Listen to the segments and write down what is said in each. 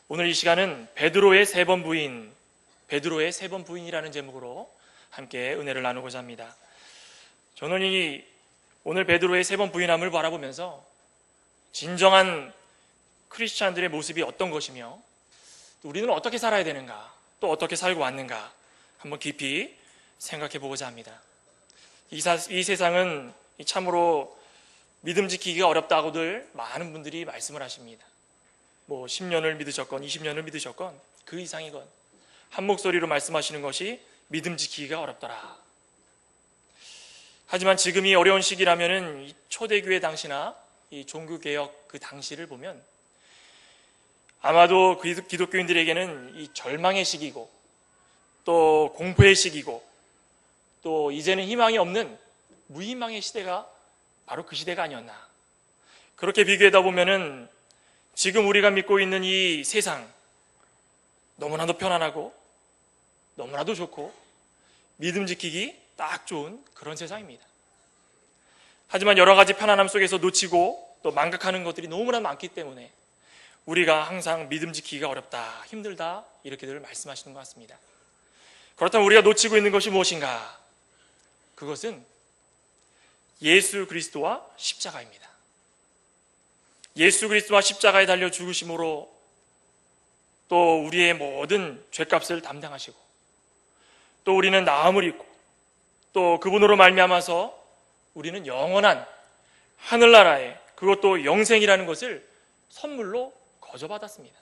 오늘 이 시간은 베드로의 세 번 부인, 베드로의 세 번 부인이라는 제목으로 함께 은혜를 나누고자 합니다. 저는 오늘 베드로의 세 번 부인함을 바라보면서 진정한 크리스찬들의 모습이 어떤 것이며 또 우리는 어떻게 살아야 되는가, 또 어떻게 살고 왔는가 한번 깊이 생각해 보고자 합니다. 이 세상은 참으로 믿음 지키기가 어렵다고들 많은 분들이 말씀을 하십니다. 10년을 믿으셨건 20년을 믿으셨건 그 이상이건 한 목소리로 말씀하시는 것이 믿음 지키기가 어렵더라. 하지만 지금이 어려운 시기라면은 초대교회 당시나 이 종교개혁 그 당시를 보면 아마도 기독교인들에게는 이 절망의 시기고 또 공포의 시기고 또 이제는 희망이 없는 무희망의 시대가 바로 그 시대가 아니었나. 그렇게 비교하다 보면은 지금 우리가 믿고 있는 이 세상 너무나도 편안하고 너무나도 좋고 믿음 지키기 딱 좋은 그런 세상입니다. 하지만 여러 가지 편안함 속에서 놓치고 또 망각하는 것들이 너무나 많기 때문에 우리가 항상 믿음 지키기가 어렵다, 힘들다 이렇게들 말씀하시는 것 같습니다. 그렇다면 우리가 놓치고 있는 것이 무엇인가? 그것은 예수 그리스도와 십자가입니다. 예수 그리스도와 십자가에 달려 죽으심으로 또 우리의 모든 죄값을 담당하시고 또 우리는 나음을 입고 또 그분으로 말미암아서 우리는 영원한 하늘나라에 그것도 영생이라는 것을 선물로 거저받았습니다.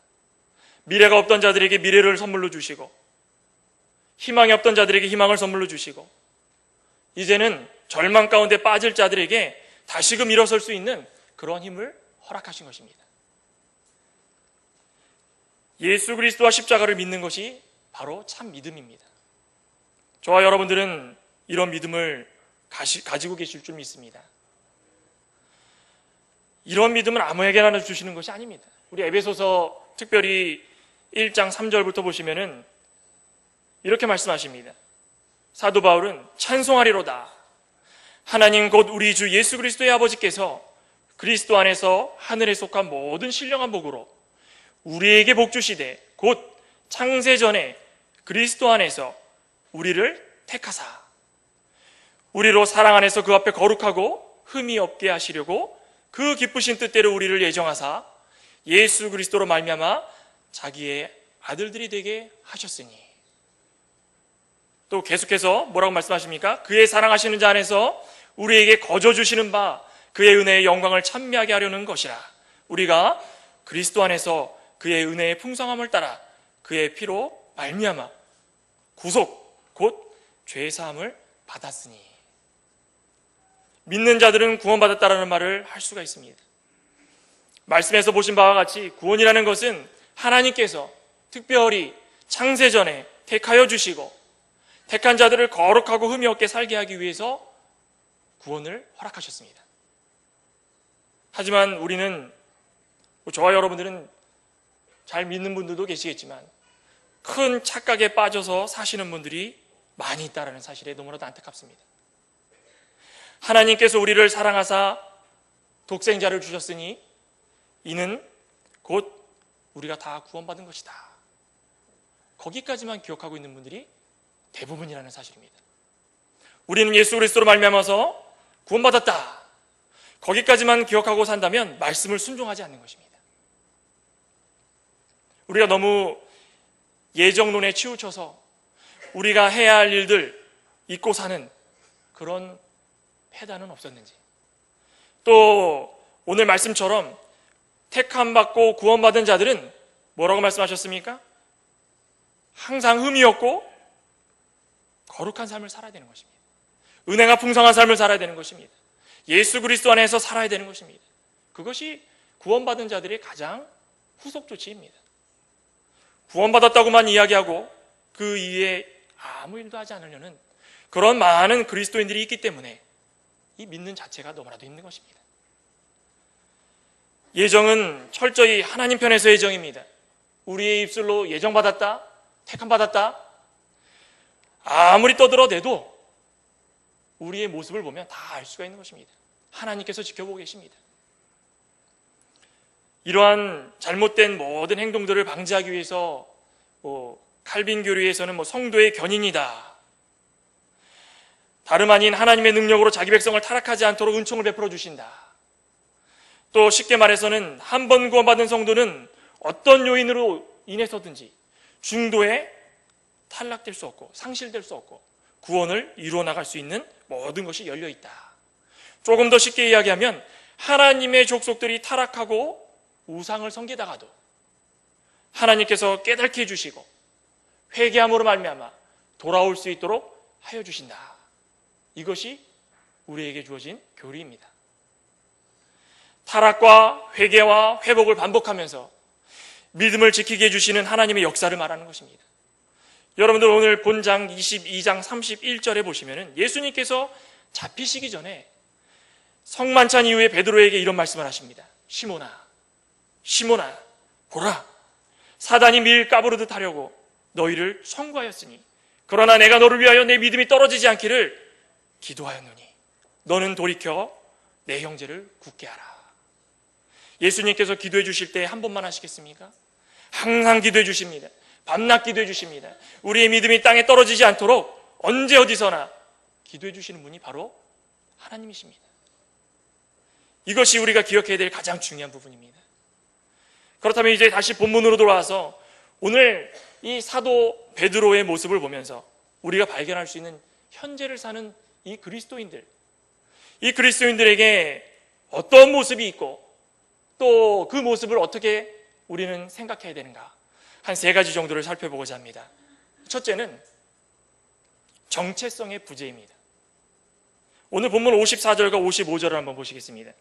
미래가 없던 자들에게 미래를 선물로 주시고 희망이 없던 자들에게 희망을 선물로 주시고 이제는 절망 가운데 빠질 자들에게 다시금 일어설 수 있는 그런 힘을 허락하신 것입니다. 예수 그리스도와 십자가를 믿는 것이 바로 참 믿음입니다. 저와 여러분들은 이런 믿음을 가지고 계실 줄 믿습니다. 이런 믿음은 아무에게나 주시는 것이 아닙니다. 우리 에베소서 특별히 1장 3절부터 보시면은 이렇게 말씀하십니다. 사도 바울은 찬송하리로다. 하나님 곧 우리 주 예수 그리스도의 아버지께서 그리스도 안에서 하늘에 속한 모든 신령한 복으로 우리에게 복 주시되 곧 창세 전에 그리스도 안에서 우리를 택하사 우리로 사랑 안에서 그 앞에 거룩하고 흠이 없게 하시려고 그 기쁘신 뜻대로 우리를 예정하사 예수 그리스도로 말미암아 자기의 아들들이 되게 하셨으니. 또 계속해서 뭐라고 말씀하십니까? 그의 사랑하시는 자 안에서 우리에게 거저 주시는 바 그의 은혜의 영광을 찬미하게 하려는 것이라. 우리가 그리스도 안에서 그의 은혜의 풍성함을 따라 그의 피로 말미암아 구속 곧 죄사함을 받았으니. 믿는 자들은 구원받았다라는 말을 할 수가 있습니다. 말씀에서 보신 바와 같이 구원이라는 것은 하나님께서 특별히 창세전에 택하여 주시고 택한 자들을 거룩하고 흠이 없게 살게 하기 위해서 구원을 허락하셨습니다. 하지만 우리는, 저와 여러분들은 잘 믿는 분들도 계시겠지만 큰 착각에 빠져서 사시는 분들이 많이 있다는 사실에 너무나도 안타깝습니다. 하나님께서 우리를 사랑하사 독생자를 주셨으니 이는 곧 우리가 다 구원받은 것이다. 거기까지만 기억하고 있는 분들이 대부분이라는 사실입니다. 우리는 예수 그리스도로 말미암아서 구원받았다. 거기까지만 기억하고 산다면 말씀을 순종하지 않는 것입니다. 우리가 너무 예정론에 치우쳐서 우리가 해야 할 일들 잊고 사는 그런 패단은 없었는지, 또 오늘 말씀처럼 택함받고 구원받은 자들은 뭐라고 말씀하셨습니까? 항상 흠이 없고 거룩한 삶을 살아야 되는 것입니다. 은혜가 풍성한 삶을 살아야 되는 것입니다. 예수 그리스도 안에서 살아야 되는 것입니다. 그것이 구원받은 자들의 가장 후속 조치입니다. 구원받았다고만 이야기하고 그 이외에 아무 일도 하지 않으려는 그런 많은 그리스도인들이 있기 때문에 이 믿는 자체가 너무나도 힘든 것입니다. 예정은 철저히 하나님 편에서 예정입니다. 우리의 입술로 예정받았다, 택함받았다 아무리 떠들어대도 우리의 모습을 보면 다 알 수가 있는 것입니다. 하나님께서 지켜보고 계십니다. 이러한 잘못된 모든 행동들을 방지하기 위해서 칼빈 교리에서는 성도의 견인이다, 다름 아닌 하나님의 능력으로 자기 백성을 타락하지 않도록 은총을 베풀어 주신다. 또 쉽게 말해서는 한 번 구원받은 성도는 어떤 요인으로 인해서든지 중도에 탈락될 수 없고 상실될 수 없고 구원을 이루어 나갈 수 있는 모든 것이 열려 있다. 조금 더 쉽게 이야기하면 하나님의 족속들이 타락하고 우상을 섬기다가도 하나님께서 깨닫게 해주시고 회개함으로 말미암아 돌아올 수 있도록 하여 주신다. 이것이 우리에게 주어진 교리입니다. 타락과 회개와 회복을 반복하면서 믿음을 지키게 해주시는 하나님의 역사를 말하는 것입니다. 여러분들 오늘 본장 22장 31절에 보시면 예수님께서 잡히시기 전에 성만찬 이후에 베드로에게 이런 말씀을 하십니다. 시몬아, 시몬아, 보라, 사단이 밀 까부르듯 하려고 너희를 청구하였으니 그러나 내가 너를 위하여 내 믿음이 떨어지지 않기를 기도하였노니 너는 돌이켜 내 형제를 굳게 하라. 예수님께서 기도해 주실 때 한 번만 하시겠습니까? 항상 기도해 주십니다. 밤낮 기도해 주십니다. 우리의 믿음이 땅에 떨어지지 않도록 언제 어디서나 기도해 주시는 분이 바로 하나님이십니다. 이것이 우리가 기억해야 될 가장 중요한 부분입니다. 그렇다면 이제 다시 본문으로 돌아와서 오늘 이 사도 베드로의 모습을 보면서 우리가 발견할 수 있는 현재를 사는 이 그리스도인들에게 어떤 모습이 있고 또 그 모습을 어떻게 우리는 생각해야 되는가, 한 3가지 정도를 살펴보고자 합니다. 첫째는 정체성의 부재입니다. 오늘 본문 54절과 55절을 한번 보시겠습니다.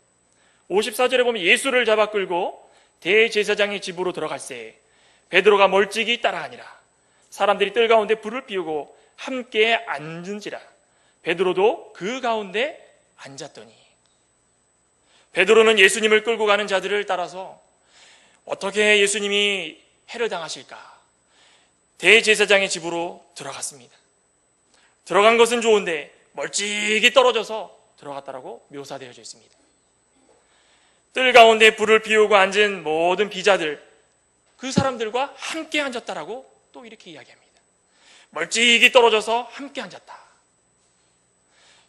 54절에 보면 예수를 잡아 끌고 대제사장의 집으로 들어갈새 베드로가 멀찍이 따라하니라. 사람들이 뜰 가운데 불을 피우고 함께 앉은지라. 베드로도 그 가운데 앉았더니. 베드로는 예수님을 끌고 가는 자들을 따라서 어떻게 예수님이 해를 당하실까, 대제사장의 집으로 들어갔습니다. 들어간 것은 좋은데 멀찍이 떨어져서 들어갔다라고 묘사되어져 있습니다. 뜰 가운데 불을 피우고 앉은 모든 비자들, 그 사람들과 함께 앉았다라고 또 이렇게 이야기합니다. 멀찍이 떨어져서 함께 앉았다.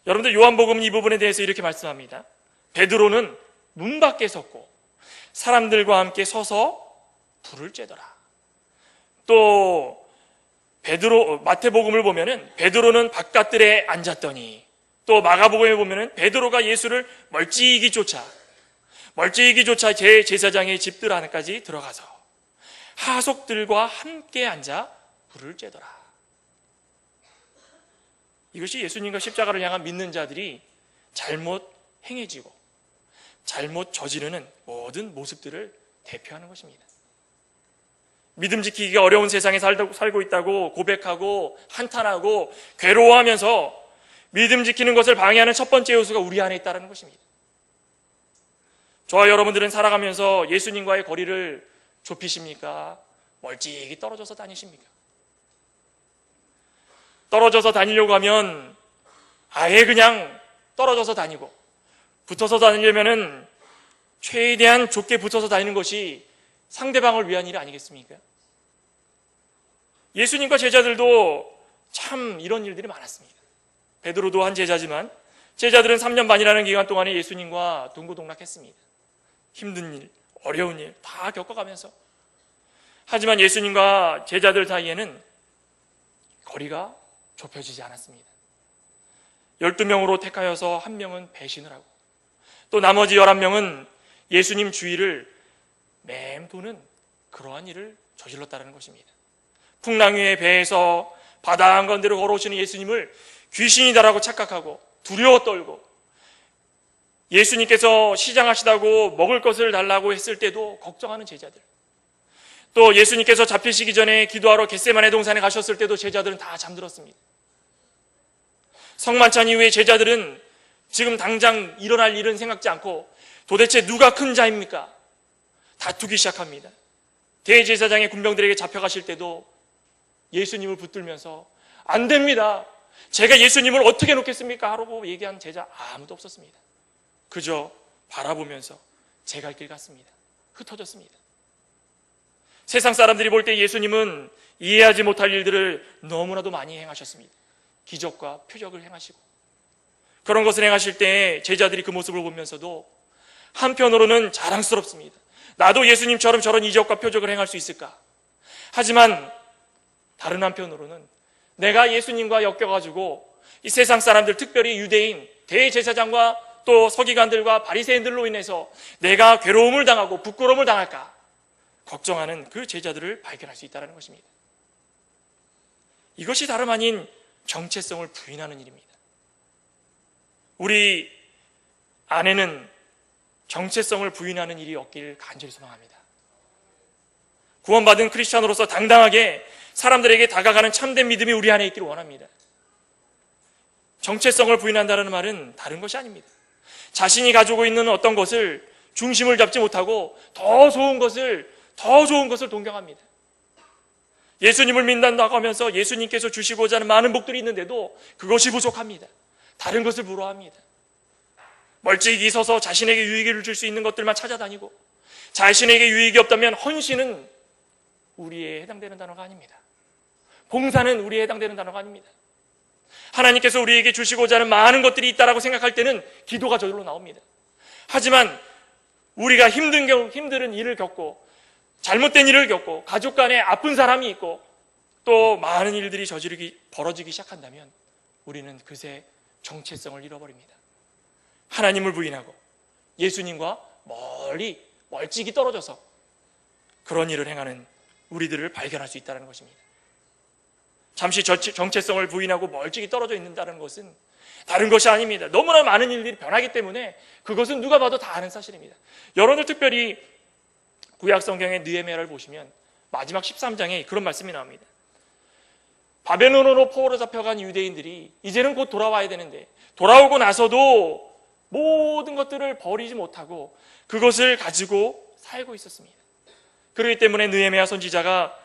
여러분들 요한복음 이 부분에 대해서 이렇게 말씀합니다. 베드로는 문 밖에 섰고 사람들과 함께 서서 불을 쬐더라. 또 마태복음을 보면은 베드로는 바깥들에 앉았더니, 또 마가복음에 보면은 베드로가 예수를 멀찍이 쫓아 제사장의 집들 안까지 들어가서 하속들과 함께 앉아 불을 쬐더라. 이것이 예수님과 십자가를 향한 믿는 자들이 잘못 행해지고 잘못 저지르는 모든 모습들을 대표하는 것입니다. 믿음 지키기가 어려운 세상에 살고 있다고 고백하고 한탄하고 괴로워하면서 믿음 지키는 것을 방해하는 첫 번째 요소가 우리 안에 있다는 것입니다. 저와 여러분들은 살아가면서 예수님과의 거리를 좁히십니까? 멀찍이 떨어져서 다니십니까? 떨어져서 다니려고 하면 아예 그냥 떨어져서 다니고, 붙어서 다니려면은 최대한 좁게 붙어서 다니는 것이 상대방을 위한 일 아니겠습니까? 예수님과 제자들도 참 이런 일들이 많았습니다. 베드로도 한 제자지만 제자들은 3년 반이라는 기간 동안에 예수님과 동고동락했습니다. 힘든 일, 어려운 일 다 겪어가면서. 하지만 예수님과 제자들 사이에는 거리가 좁혀지지 않았습니다. 12명으로 택하여서 1명은 배신을 하고, 또 나머지 11명은 예수님 주위를 맴도는 그러한 일을 저질렀다는 것입니다. 풍랑 위의 배에서 바다 한가운데로 걸어오시는 예수님을 귀신이다라고 착각하고 두려워 떨고, 예수님께서 시장하시다고 먹을 것을 달라고 했을 때도 걱정하는 제자들, 또 예수님께서 잡히시기 전에 기도하러 겟세마네 동산에 가셨을 때도 제자들은 다 잠들었습니다. 성만찬 이후에 제자들은 지금 당장 일어날 일은 생각지 않고 도대체 누가 큰 자입니까? 다투기 시작합니다. 대제사장의 군병들에게 잡혀가실 때도 예수님을 붙들면서 안 됩니다, 제가 예수님을 어떻게 놓겠습니까? 하라고 얘기한 제자 아무도 없었습니다. 그저 바라보면서 제 갈 길 같습니다. 흩어졌습니다. 세상 사람들이 볼 때 예수님은 이해하지 못할 일들을 너무나도 많이 행하셨습니다. 기적과 표적을 행하시고 그런 것을 행하실 때 제자들이 그 모습을 보면서도 한편으로는 자랑스럽습니다. 나도 예수님처럼 저런 이적과 표적을 행할 수 있을까? 하지만 다른 한편으로는 내가 예수님과 엮여가지고 이 세상 사람들, 특별히 유대인, 대제사장과 또 서기관들과 바리새인들로 인해서 내가 괴로움을 당하고 부끄러움을 당할까 걱정하는 그 제자들을 발견할 수 있다는 것입니다. 이것이 다름 아닌 정체성을 부인하는 일입니다. 우리 안에는 정체성을 부인하는 일이 없기를 간절히 소망합니다. 구원받은 크리스찬으로서 당당하게 사람들에게 다가가는 참된 믿음이 우리 안에 있기를 원합니다. 정체성을 부인한다는 말은 다른 것이 아닙니다. 자신이 가지고 있는 어떤 것을 중심을 잡지 못하고 더 좋은 것을 동경합니다. 예수님을 믿는다고 하면서 예수님께서 주시고자 하는 많은 복들이 있는데도 그것이 부족합니다. 다른 것을 부러워합니다. 멀찍이 서서 자신에게 유익을 줄 수 있는 것들만 찾아다니고 자신에게 유익이 없다면 헌신은 우리에 해당되는 단어가 아닙니다. 봉사는 우리에 해당되는 단어가 아닙니다. 하나님께서 우리에게 주시고자 하는 많은 것들이 있다라고 생각할 때는 기도가 저절로 나옵니다. 하지만 우리가 힘든 일을 겪고 잘못된 일을 겪고 가족 간에 아픈 사람이 있고 또 많은 일들이 벌어지기 시작한다면 우리는 그새 정체성을 잃어버립니다. 하나님을 부인하고 예수님과 멀찍이 떨어져서 그런 일을 행하는 우리들을 발견할 수 있다는 것입니다. 잠시 정체성을 부인하고 멀찍이 떨어져 있는다는 것은 다른 것이 아닙니다. 너무나 많은 일들이 변하기 때문에 그것은 누가 봐도 다 아는 사실입니다. 여러분들 특별히 구약성경의 느헤미야를 보시면 마지막 13장에 그런 말씀이 나옵니다. 바벨론으로 포로로 잡혀간 유대인들이 이제는 곧 돌아와야 되는데 돌아오고 나서도 모든 것들을 버리지 못하고 그것을 가지고 살고 있었습니다. 그렇기 때문에 느헤미야 선지자가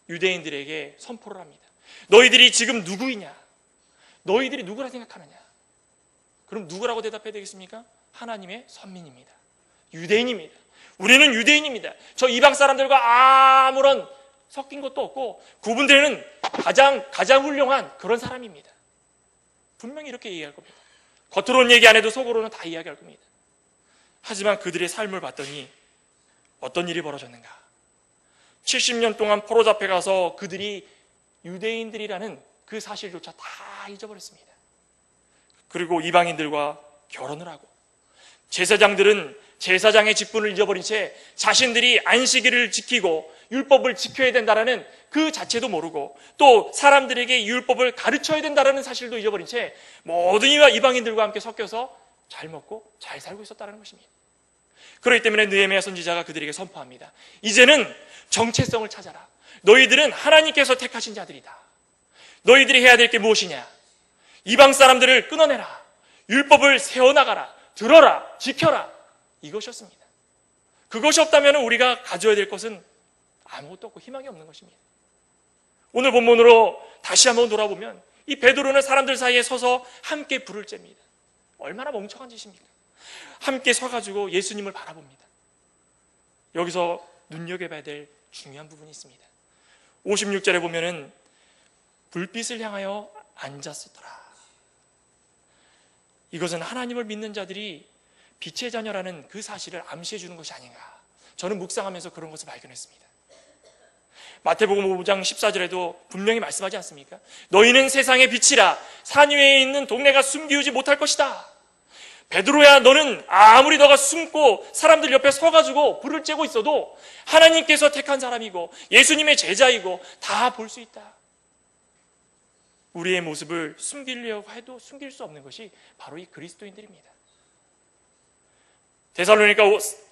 유대인들에게 선포를 합니다. 너희들이 지금 누구이냐? 너희들이 누구라 생각하느냐? 그럼 누구라고 대답해야 되겠습니까? 하나님의 선민입니다. 유대인입니다. 우리는 유대인입니다. 저 이방 사람들과 아무런 섞인 것도 없고 구분되는 가장 훌륭한 그런 사람입니다. 분명히 이렇게 얘기할 겁니다. 겉으로는 얘기 안 해도 속으로는 다 이야기할 겁니다. 하지만 그들의 삶을 봤더니 어떤 일이 벌어졌는가? 70년 동안 포로 잡혀가서 그들이 유대인들이라는 그 사실조차 다 잊어버렸습니다. 그리고 이방인들과 결혼을 하고 제사장들은 제사장의 직분을 잊어버린 채 자신들이 안식일을 지키고 율법을 지켜야 된다는 그 자체도 모르고 또 사람들에게 율법을 가르쳐야 된다는 사실도 잊어버린 채 모든 이방인들과 함께 섞여서 잘 먹고 잘 살고 있었다는 것입니다. 그렇기 때문에 느헤미야 선지자가 그들에게 선포합니다. 이제는 정체성을 찾아라. 너희들은 하나님께서 택하신 자들이다. 너희들이 해야 될 게 무엇이냐? 이방 사람들을 끊어내라. 율법을 세워나가라. 들어라. 지켜라. 이것이었습니다. 그것이 없다면 우리가 가져야 될 것은 아무것도 없고 희망이 없는 것입니다. 오늘 본문으로 다시 한번 돌아보면 이 베드로는 사람들 사이에 서서 함께 불을 쬐입니다. 얼마나 멍청한 짓입니까? 함께 서가지고 예수님을 바라봅니다. 여기서 눈여겨봐야 될 중요한 부분이 있습니다. 56절에 보면은 불빛을 향하여 앉았었더라. 이것은 하나님을 믿는 자들이 빛의 자녀라는 그 사실을 암시해 주는 것이 아닌가. 저는 묵상하면서 그런 것을 발견했습니다. 마태복음 5장 14절에도 분명히 말씀하지 않습니까? 너희는 세상의 빛이라. 산 위에 있는 동네가 숨기우지 못할 것이다. 베드로야, 너는 아무리 너가 숨고 사람들 옆에 서가지고 불을 쬐고 있어도 하나님께서 택한 사람이고 예수님의 제자이고 다 볼 수 있다. 우리의 모습을 숨기려고 해도 숨길 수 없는 것이 바로 이 그리스도인들입니다. 데살로니가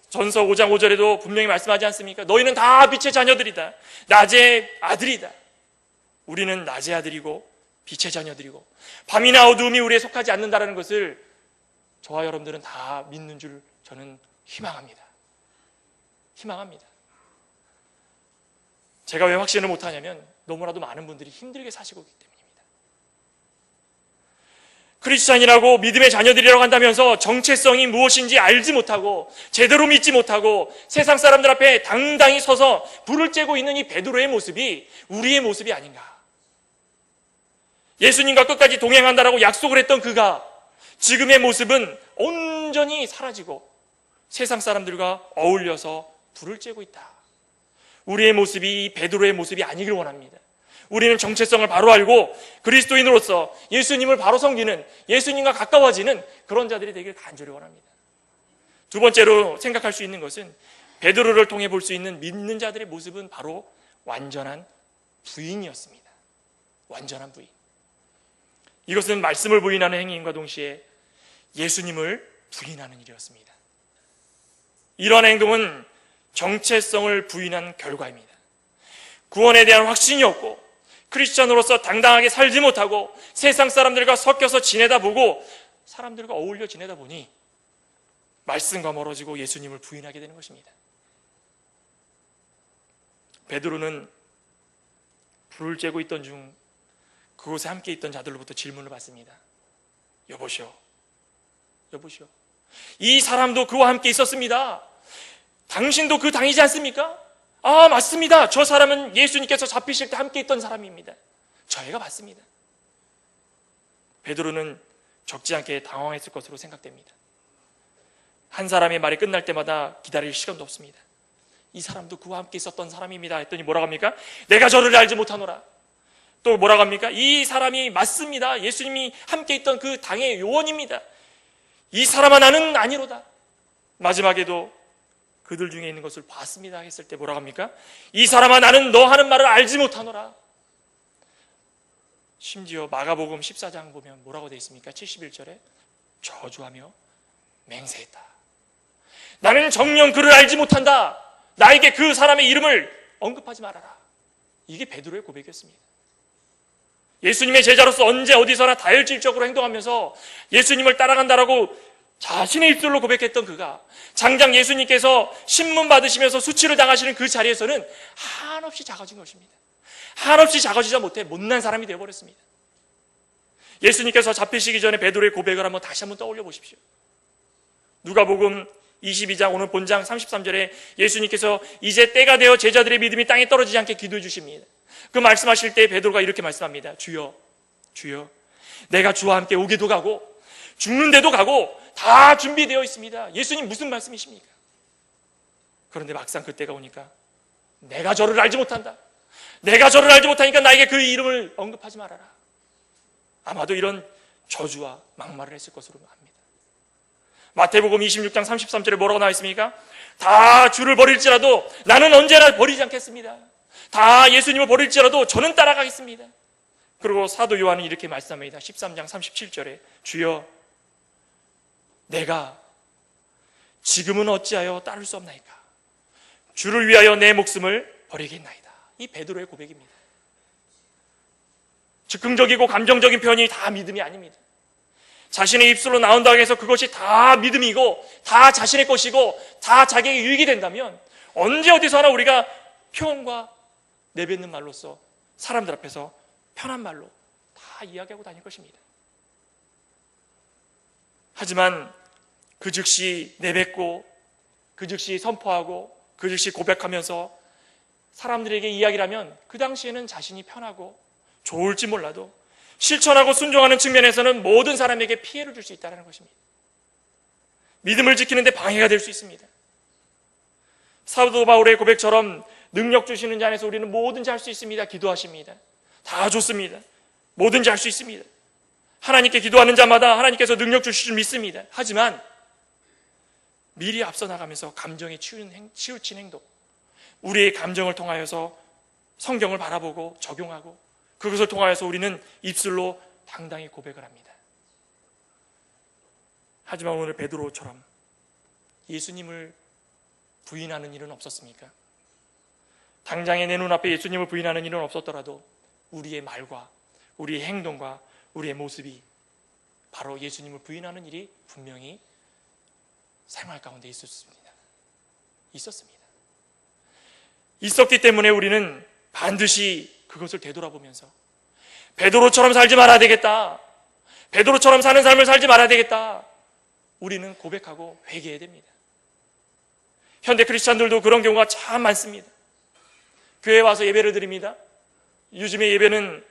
전서 5장 5절에도 분명히 말씀하지 않습니까? 너희는 다 빛의 자녀들이다. 낮의 아들이다. 우리는 낮의 아들이고 빛의 자녀들이고 밤이나 어두움이 우리에 속하지 않는다는 것을 저와 여러분들은 다 믿는 줄 저는 희망합니다. 희망합니다. 제가 왜 확신을 못하냐면 너무나도 많은 분들이 힘들게 사시고 있기 때문입니다. 크리스찬이라고 믿음의 자녀들이라고 한다면서 정체성이 무엇인지 알지 못하고 제대로 믿지 못하고 세상 사람들 앞에 당당히 서서 불을 쬐고 있는 이 베드로의 모습이 우리의 모습이 아닌가. 예수님과 끝까지 동행한다라고 약속을 했던 그가 지금의 모습은 온전히 사라지고 세상 사람들과 어울려서 불을 쬐고 있다. 우리의 모습이 베드로의 모습이 아니길 원합니다. 우리는 정체성을 바로 알고 그리스도인으로서 예수님을 바로 섬기는, 예수님과 가까워지는 그런 자들이 되길 간절히 원합니다. 두 번째로 생각할 수 있는 것은 베드로를 통해 볼 수 있는 믿는 자들의 모습은 바로 완전한 부인이었습니다. 완전한 부인. 이것은 말씀을 부인하는 행위인과 동시에 예수님을 부인하는 일이었습니다. 이러한 행동은 정체성을 부인한 결과입니다. 구원에 대한 확신이 없고 크리스천으로서 당당하게 살지 못하고 세상 사람들과 섞여서 지내다 보고 사람들과 어울려 지내다 보니 말씀과 멀어지고 예수님을 부인하게 되는 것입니다. 베드로는 불을 쬐고 있던 중 그곳에 함께 있던 자들로부터 질문을 받습니다. 여보시오. 이 사람도 그와 함께 있었습니다. 당신도 그 당이지 않습니까? 아, 맞습니다. 저 사람은 예수님께서 잡히실 때 함께 있던 사람입니다. 저희가 맞습니다. 베드로는 적지 않게 당황했을 것으로 생각됩니다. 한 사람의 말이 끝날 때마다 기다릴 시간도 없습니다. 이 사람도 그와 함께 있었던 사람입니다 했더니 뭐라고 합니까? 내가 저를 알지 못하노라. 또 뭐라고 합니까? 이 사람이 맞습니다. 예수님이 함께 있던 그 당의 요원입니다. 이 사람아 나는 아니로다. 마지막에도 그들 중에 있는 것을 봤습니다 했을 때 뭐라고 합니까? 이 사람아 나는 너 하는 말을 알지 못하노라. 심지어 마가복음 14장 보면 뭐라고 되어 있습니까? 71절에 저주하며 맹세했다. 나는 정녕 그를 알지 못한다. 나에게 그 사람의 이름을 언급하지 말아라. 이게 베드로의 고백이었습니다. 예수님의 제자로서 언제 어디서나 다혈질적으로 행동하면서 예수님을 따라간다라고 자신의 입술로 고백했던 그가 장장 예수님께서 신문 받으시면서 수치를 당하시는 그 자리에서는 한없이 작아진 것입니다. 한없이 작아지자 못해 못난 사람이 되어버렸습니다. 예수님께서 잡히시기 전에 베드로의 고백을 다시 한번 떠올려 보십시오. 누가복음 22장 오늘 본장 33절에 예수님께서 이제 때가 되어 제자들의 믿음이 땅에 떨어지지 않게 기도해 주십니다. 그 말씀하실 때 베드로가 이렇게 말씀합니다. 주여 내가 주와 함께 오게도 가고 죽는데도 가고 다 준비되어 있습니다. 예수님 무슨 말씀이십니까? 그런데 막상 그때가 오니까 내가 저를 알지 못한다. 내가 저를 알지 못하니까 나에게 그 이름을 언급하지 말아라. 아마도 이런 저주와 막말을 했을 것으로 압니다. 마태복음 26장 33절에 뭐라고 나와 있습니까? 다 주를 버릴지라도 나는 언제나 버리지 않겠습니다. 다 예수님을 버릴지라도 저는 따라가겠습니다. 그리고 사도 요한은 이렇게 말씀합니다. 13장 37절에 주여 내가 지금은 어찌하여 따를 수 없나이까? 주를 위하여 내 목숨을 버리겠나이다. 이 베드로의 고백입니다. 즉흥적이고 감정적인 표현이 다 믿음이 아닙니다. 자신의 입술로 나온다고 해서 그것이 다 믿음이고 다 자신의 것이고 다 자기에게 유익이 된다면 언제 어디서나 우리가 표현과 내뱉는 말로써 사람들 앞에서 편한 말로 다 이야기하고 다닐 것입니다. 하지만 그 즉시 내뱉고 그 즉시 선포하고 그 즉시 고백하면서 사람들에게 이야기를 하면 그 당시에는 자신이 편하고 좋을지 몰라도 실천하고 순종하는 측면에서는 모든 사람에게 피해를 줄 수 있다는 것입니다. 믿음을 지키는 데 방해가 될 수 있습니다. 사도 바울의 고백처럼 능력 주시는 자 안에서 우리는 뭐든지 할 수 있습니다. 기도하십니다. 다 좋습니다. 뭐든지 할 수 있습니다. 하나님께 기도하는 자마다 하나님께서 능력 주실 줄 믿습니다. 하지만 미리 앞서 나가면서 감정에 치우친 행동, 우리의 감정을 통하여서 성경을 바라보고 적용하고 그것을 통하여서 우리는 입술로 당당히 고백을 합니다. 하지만 오늘 베드로처럼 예수님을 부인하는 일은 없었습니까? 당장에 내 눈앞에 예수님을 부인하는 일은 없었더라도 우리의 말과 우리의 행동과 우리의 모습이 바로 예수님을 부인하는 일이 분명히 생활 가운데 있었습니다. 있었기 때문에 우리는 반드시 그것을 되돌아보면서 베드로처럼 살지 말아야 되겠다. 베드로처럼 사는 삶을 살지 말아야 되겠다. 우리는 고백하고 회개해야 됩니다. 현대 크리스찬들도 그런 경우가 참 많습니다. 교회에 와서 예배를 드립니다. 요즘에 예배는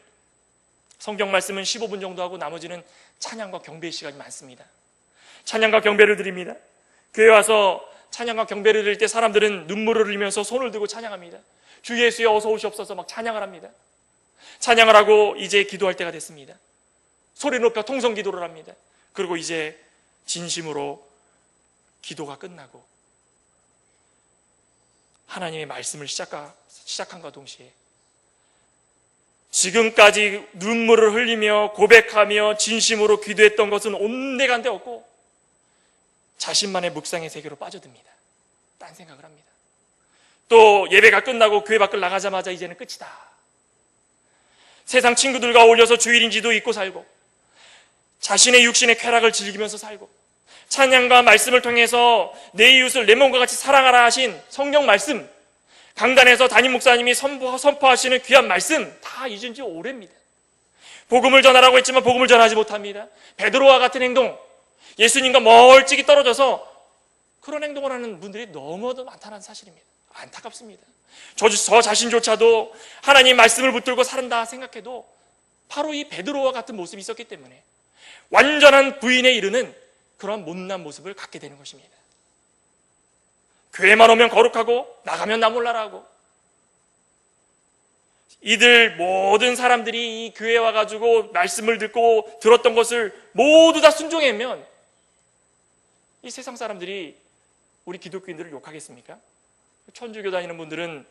성경 말씀은 15분 정도 하고 나머지는 찬양과 경배의 시간이 많습니다. 찬양과 경배를 드립니다. 교회에 와서 찬양과 경배를 드릴 때 사람들은 눈물을 흘리면서 손을 들고 찬양합니다. 주 예수여 어서 오시옵소서 막 찬양을 합니다. 찬양을 하고 이제 기도할 때가 됐습니다. 소리 높여 통성 기도를 합니다. 그리고 이제 진심으로 기도가 끝나고 하나님의 말씀을 시작한과 동시에 지금까지 눈물을 흘리며 고백하며 진심으로 기도했던 것은 온데간데 없고 자신만의 묵상의 세계로 빠져듭니다. 딴 생각을 합니다. 또 예배가 끝나고 교회 밖을 나가자마자 이제는 끝이다. 세상 친구들과 어울려서 주일인지도 잊고 살고 자신의 육신의 쾌락을 즐기면서 살고 찬양과 말씀을 통해서 내 이웃을 내 몸과 같이 사랑하라 하신 성경 말씀, 강단에서 담임 목사님이 선포하시는 귀한 말씀 다 잊은 지 오래입니다. 복음을 전하라고 했지만 복음을 전하지 못합니다. 베드로와 같은 행동, 예수님과 멀찍이 떨어져서 그런 행동을 하는 분들이 너무도 많다는 사실입니다. 안타깝습니다. 저 자신조차도 하나님 말씀을 붙들고 산다 생각해도 바로 이 베드로와 같은 모습이 있었기 때문에 완전한 부인에 이르는 그런 못난 모습을 갖게 되는 것입니다. 교회만 오면 거룩하고 나가면 나 몰라라고 이들 모든 사람들이 이 교회에 와가지고 말씀을 듣고 들었던 것을 모두 다 순종하면 이 세상 사람들이 우리 기독교인들을 욕하겠습니까? 천주교 다니는 분들은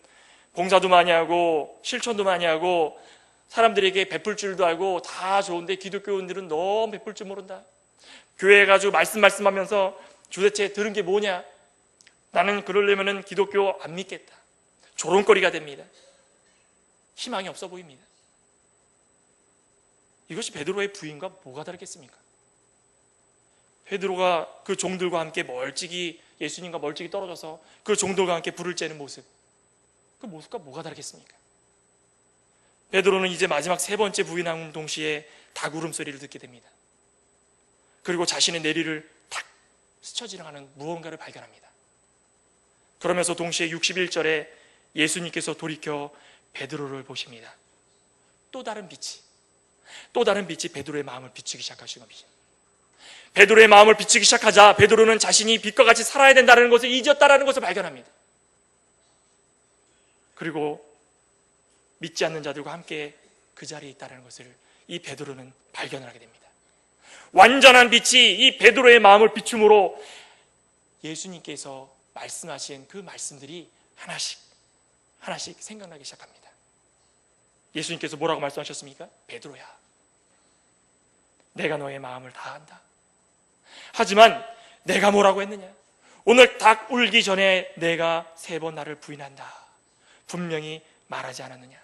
봉사도 많이 하고 실천도 많이 하고 사람들에게 베풀 줄도 알고 다 좋은데 기독교인들은 너무 베풀 줄 모른다. 교회에 가지고 말씀하면서 도대체 들은 게 뭐냐? 나는 그러려면은 기독교 안 믿겠다. 조롱거리가 됩니다. 희망이 없어 보입니다. 이것이 베드로의 부인과 뭐가 다르겠습니까? 베드로가 그 종들과 함께 멀찍이 예수님과 멀찍이 떨어져서 그 종들과 함께 불을 쬐는 모습, 그 모습과 뭐가 다르겠습니까? 베드로는 이제 마지막 세 번째 부인함 동시에 닭 울음소리를 듣게 됩니다. 그리고 자신의 내리를 탁 스쳐 지나가는 무언가를 발견합니다. 그러면서 동시에 61절에 예수님께서 돌이켜 베드로를 보십니다. 또 다른 빛이 베드로의 마음을 비추기 시작하신 겁니다. 베드로의 마음을 비추기 시작하자 베드로는 자신이 빛과 같이 살아야 된다는 것을 잊었다라는 것을 발견합니다. 그리고 믿지 않는 자들과 함께 그 자리에 있다는 것을 이 베드로는 발견을 하게 됩니다. 완전한 빛이 이 베드로의 마음을 비춤으로 예수님께서 말씀하신 그 말씀들이 하나씩 생각나기 시작합니다. 예수님께서 뭐라고 말씀하셨습니까? 베드로야, 내가 너의 마음을 다 안다. 하지만 내가 뭐라고 했느냐? 오늘 닭 울기 전에 내가 3번 나를 부인한다. 분명히 말하지 않았느냐?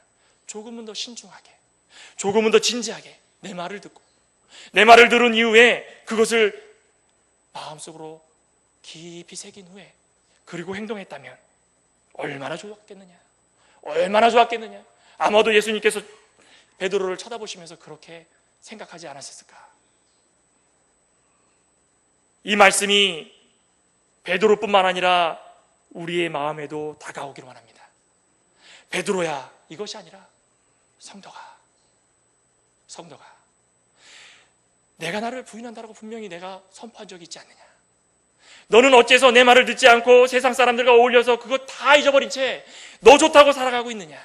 조금은 더 신중하게, 조금은 더 진지하게 내 말을 듣고 내 말을 들은 이후에 그것을 마음속으로 깊이 새긴 후에 그리고 행동했다면 얼마나 좋았겠느냐? 얼마나 좋았겠느냐? 아마도 예수님께서 베드로를 쳐다보시면서 그렇게 생각하지 않았을까? 이 말씀이 베드로뿐만 아니라 우리의 마음에도 다가오기를 원합니다. 베드로야, 이것이 아니라 성도가 내가 나를 부인한다라고 분명히 내가 선포한 적이 있지 않느냐? 너는 어째서 내 말을 듣지 않고 세상 사람들과 어울려서 그거 다 잊어버린 채 너 좋다고 살아가고 있느냐?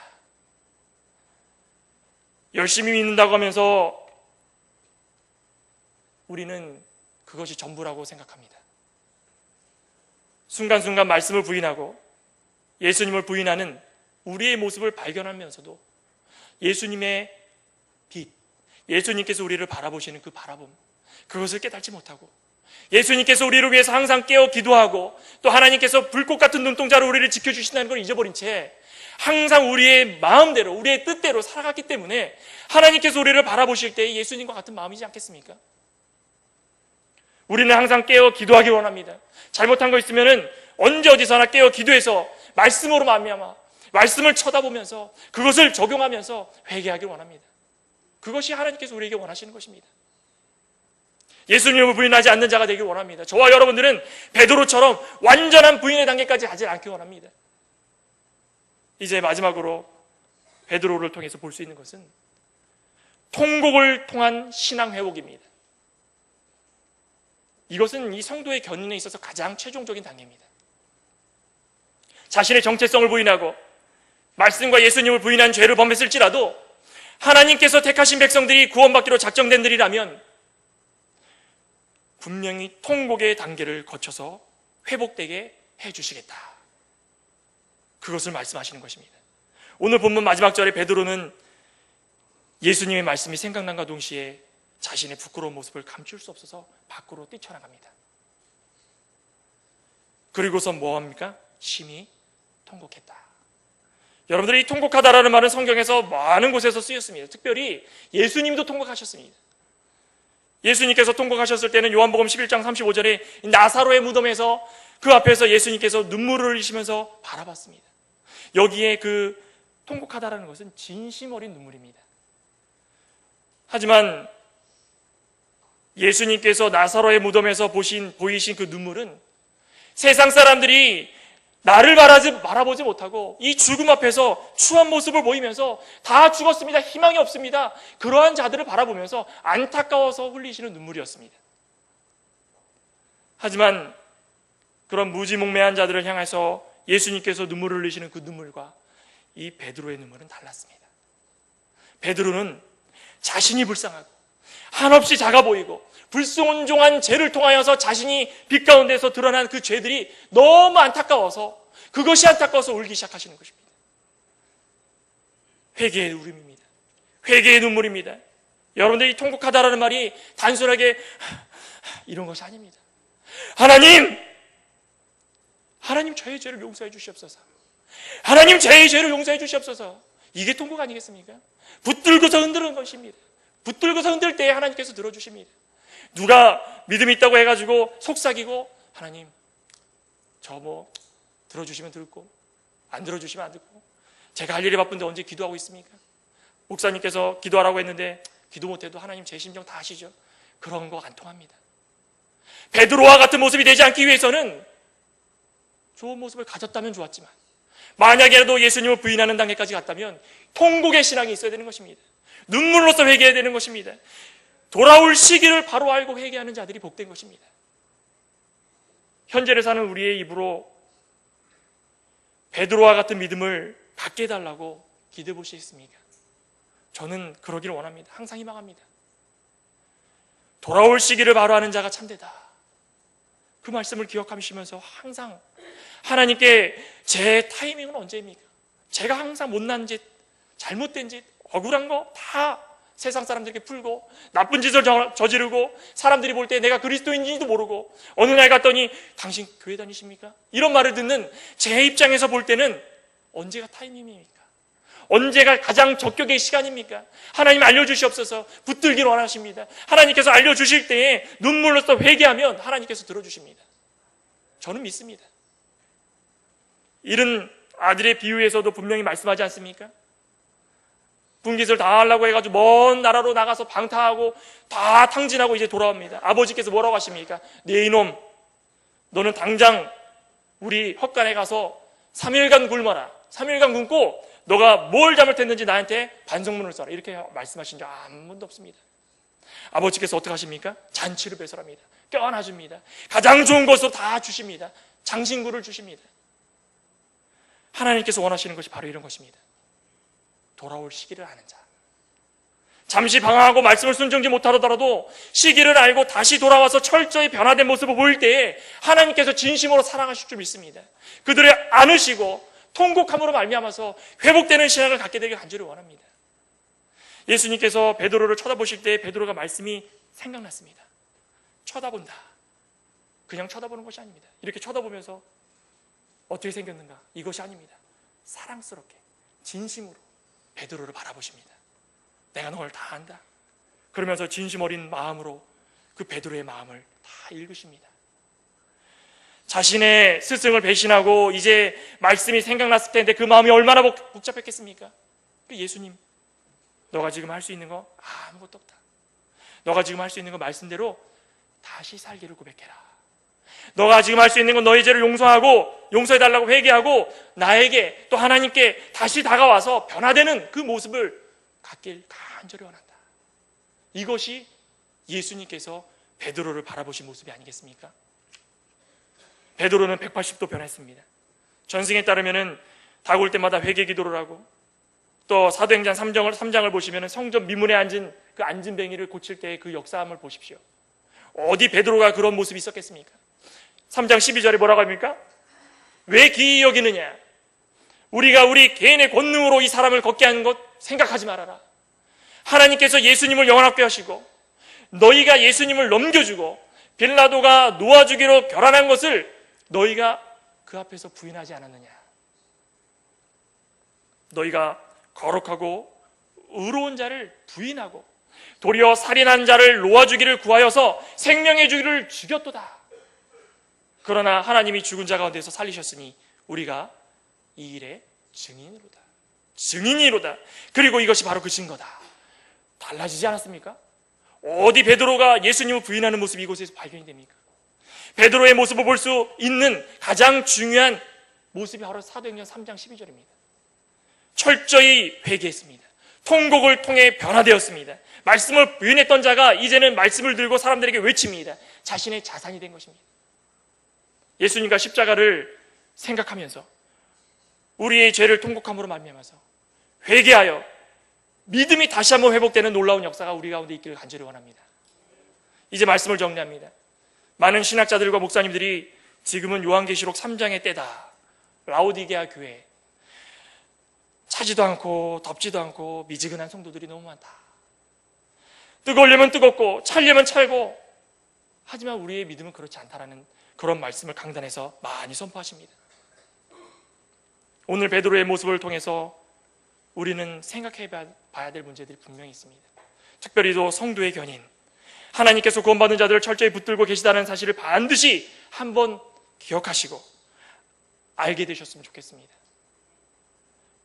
열심히 믿는다고 하면서 우리는 그것이 전부라고 생각합니다. 순간순간 말씀을 부인하고 예수님을 부인하는 우리의 모습을 발견하면서도 예수님의 빛, 예수님께서 우리를 바라보시는 그 바라봄, 그것을 깨닫지 못하고 예수님께서 우리를 위해서 항상 깨어 기도하고 또 하나님께서 불꽃 같은 눈동자로 우리를 지켜주신다는 걸 잊어버린 채 항상 우리의 마음대로, 우리의 뜻대로 살아갔기 때문에 하나님께서 우리를 바라보실 때 예수님과 같은 마음이지 않겠습니까? 우리는 항상 깨어 기도하기 원합니다. 잘못한 거 있으면은 언제 어디서나 깨어 기도해서 말씀으로 말미암아 말씀을 쳐다보면서 그것을 적용하면서 회개하기 원합니다. 그것이 하나님께서 우리에게 원하시는 것입니다. 예수님을 부인하지 않는 자가 되길 원합니다. 저와 여러분들은 베드로처럼 완전한 부인의 단계까지 하지 않기 원합니다. 이제 마지막으로 베드로를 통해서 볼 수 있는 것은 통곡을 통한 신앙 회복입니다. 이것은 이 성도의 견인에 있어서 가장 최종적인 단계입니다. 자신의 정체성을 부인하고 말씀과 예수님을 부인한 죄를 범했을지라도 하나님께서 택하신 백성들이 구원받기로 작정된들이라면 분명히 통곡의 단계를 거쳐서 회복되게 해주시겠다. 그것을 말씀하시는 것입니다. 오늘 본문 마지막 절에 베드로는 예수님의 말씀이 생각난과 동시에 자신의 부끄러운 모습을 감출 수 없어서 밖으로 뛰쳐나갑니다. 그리고서 뭐합니까? 심히 통곡했다. 여러분들이 통곡하다라는 말은 성경에서 많은 곳에서 쓰였습니다. 특별히 예수님도 통곡하셨습니다. 예수님께서 통곡하셨을 때는 요한복음 11장 35절에 나사로의 무덤에서 그 앞에서 예수님께서 눈물을 흘리시면서 바라봤습니다. 여기에 그 통곡하다라는 것은 진심 어린 눈물입니다. 하지만 예수님께서 나사로의 무덤에서 보이신 그 눈물은 세상 사람들이 나를 바라보지 못하고 이 죽음 앞에서 추한 모습을 보이면서 다 죽었습니다. 희망이 없습니다. 그러한 자들을 바라보면서 안타까워서 흘리시는 눈물이었습니다. 하지만 그런 무지몽매한 자들을 향해서 예수님께서 눈물을 흘리시는 그 눈물과 이 베드로의 눈물은 달랐습니다. 베드로는 자신이 불쌍하고 한없이 작아 보이고 불순종한 죄를 통하여서 자신이 빛 가운데서 드러난 그 죄들이 너무 안타까워서 그것이 안타까워서 울기 시작하시는 것입니다. 회개의 울음입니다. 회개의 눈물입니다. 여러분들이 통곡하다라는 말이 단순하게 이런 것이 아닙니다. 하나님 저의 죄를 용서해 주시옵소서. 하나님 저의 죄를 용서해 주시옵소서. 이게 통곡 아니겠습니까? 붙들고서 흔드는 것입니다. 붙들고서 흔들 때에 하나님께서 들어주십니다. 누가 믿음이 있다고 해가지고 속삭이고 하나님 저 들어주시면 듣고 안 들어주시면 안 듣고 제가 할 일이 바쁜데 언제 기도하고 있습니까? 목사님께서 기도하라고 했는데 기도 못해도 하나님 제 심정 다 아시죠? 그런 거 안 통합니다. 베드로와 같은 모습이 되지 않기 위해서는 좋은 모습을 가졌다면 좋았지만 만약에라도 예수님을 부인하는 단계까지 갔다면 통곡의 신앙이 있어야 되는 것입니다. 눈물로서 회개해야 되는 것입니다. 돌아올 시기를 바로 알고 회개하는 자들이 복된 것입니다. 현재를 사는 우리의 입으로 베드로와 같은 믿음을 갖게 해달라고 기도해 보시겠습니까? 저는 그러기를 원합니다. 항상 희망합니다. 돌아올 시기를 바로 아는 자가 참되다. 그 말씀을 기억하시면서 항상 하나님께 제 타이밍은 언제입니까? 제가 항상 못난 짓, 잘못된 짓, 억울한 거 다 세상 사람들에게 풀고 나쁜 짓을 저지르고 사람들이 볼 때 내가 그리스도인지도 모르고 어느 날 갔더니 당신 교회 다니십니까? 이런 말을 듣는 제 입장에서 볼 때는 언제가 타이밍입니까? 언제가 가장 적격의 시간입니까? 하나님 알려주시옵소서. 붙들길 원하십니다. 하나님께서 알려주실 때에 눈물로써 회개하면 하나님께서 들어주십니다. 저는 믿습니다. 이런 아들의 비유에서도 분명히 말씀하지 않습니까? 분깃을 다 하려고 해가지고 먼 나라로 나가서 방탕하고 다 탕진하고 이제 돌아옵니다. 아버지께서 뭐라고 하십니까? 네 이놈, 너는 당장 우리 헛간에 가서 3일간 굶어라. 3일간 굶고 너가 뭘 잘못했는지 나한테 반성문을 써라. 이렇게 말씀하신 적 아무 번도 없습니다. 아버지께서 어떻게 하십니까? 잔치를 배설합니다. 껴안아줍니다. 가장 좋은 것으로 다 주십니다. 장신구를 주십니다. 하나님께서 원하시는 것이 바로 이런 것입니다. 돌아올 시기를 아는 자. 잠시 방황하고 말씀을 순종지 못하더라도 시기를 알고 다시 돌아와서 철저히 변화된 모습을 보일 때에 하나님께서 진심으로 사랑하실 줄 믿습니다. 그들을 안으시고 통곡함으로 말미암아서 회복되는 신앙을 갖게 되길 간절히 원합니다. 예수님께서 베드로를 쳐다보실 때 베드로가 말씀이 생각났습니다. 쳐다본다. 그냥 쳐다보는 것이 아닙니다. 이렇게 쳐다보면서 어떻게 생겼는가? 이것이 아닙니다. 사랑스럽게 진심으로 베드로를 바라보십니다. 내가 널 다 안다. 그러면서 진심 어린 마음으로 그 베드로의 마음을 다 읽으십니다. 자신의 스승을 배신하고 이제 말씀이 생각났을 텐데 그 마음이 얼마나 복잡했겠습니까? 그 예수님, 너가 지금 할 수 있는 거 아무것도 없다. 너가 지금 할 수 있는 거 말씀대로 다시 살기를 고백해라. 너가 지금 할 수 있는 건 너의 죄를 용서하고 용서해달라고 회개하고 나에게 또 하나님께 다시 다가와서 변화되는 그 모습을 갖길 간절히 원한다. 이것이 예수님께서 베드로를 바라보신 모습이 아니겠습니까? 베드로는 180도 변했습니다. 전승에 따르면 닭 올 때마다 회개 기도를 하고, 또 사도행전 3장을 보시면 성전 미문에 앉은 그 앉은뱅이를 고칠 때의 그 역사함을 보십시오. 어디 베드로가 그런 모습이 있었겠습니까? 3장 12절에 뭐라고 합니까? 왜 기이 여기느냐? 우리가 우리 개인의 권능으로 이 사람을 걷게 하는 것 생각하지 말아라. 하나님께서 예수님을 영원하게 하시고 너희가 예수님을 넘겨주고 빌라도가 놓아주기로 결단한 것을 너희가 그 앞에서 부인하지 않았느냐? 너희가 거룩하고 의로운 자를 부인하고 도리어 살인한 자를 놓아주기를 구하여서 생명의 주기를 죽였도다. 그러나 하나님이 죽은 자 가운데서 살리셨으니 우리가 이 일의 증인이로다. 그리고 이것이 바로 그 증거다. 달라지지 않았습니까? 어디 베드로가 예수님을 부인하는 모습이 이곳에서 발견이 됩니까? 베드로의 모습을 볼 수 있는 가장 중요한 모습이 바로 사도행전 3장 12절입니다. 철저히 회개했습니다. 통곡을 통해 변화되었습니다. 말씀을 부인했던 자가 이제는 말씀을 들고 사람들에게 외칩니다. 자신의 자산이 된 것입니다. 예수님과 십자가를 생각하면서 우리의 죄를 통곡함으로 말미암아서 회개하여 믿음이 다시 한번 회복되는 놀라운 역사가 우리 가운데 있기를 간절히 원합니다. 이제 말씀을 정리합니다. 많은 신학자들과 목사님들이 지금은 요한계시록 3장의 때다. 라오디게아 교회. 차지도 않고 덥지도 않고 미지근한 성도들이 너무 많다. 뜨거우려면 뜨겁고 찰려면 찰고, 하지만 우리의 믿음은 그렇지 않다라는 그런 말씀을 강단에서 많이 선포하십니다. 오늘 베드로의 모습을 통해서 우리는 생각해 봐야 될 문제들이 분명히 있습니다. 특별히도 성도의 견인, 하나님께서 구원받은 자들을 철저히 붙들고 계시다는 사실을 반드시 한번 기억하시고 알게 되셨으면 좋겠습니다.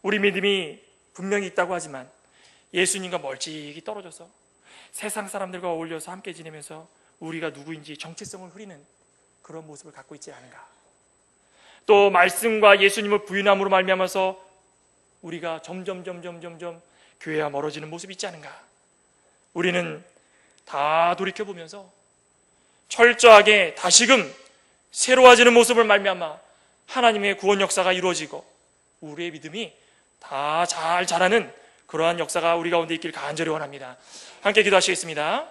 우리 믿음이 분명히 있다고 하지만 예수님과 멀찍이 떨어져서 세상 사람들과 어울려서 함께 지내면서 우리가 누구인지 정체성을 흐리는 그런 모습을 갖고 있지 않은가. 또 말씀과 예수님을 부인함으로 말미암아서 우리가 점점 교회와 멀어지는 모습이 있지 않은가. 우리는 다 돌이켜보면서 철저하게 다시금 새로워지는 모습을 말미암아 하나님의 구원 역사가 이루어지고 우리의 믿음이 다 잘 자라는 그러한 역사가 우리 가운데 있길 간절히 원합니다. 함께 기도하시겠습니다.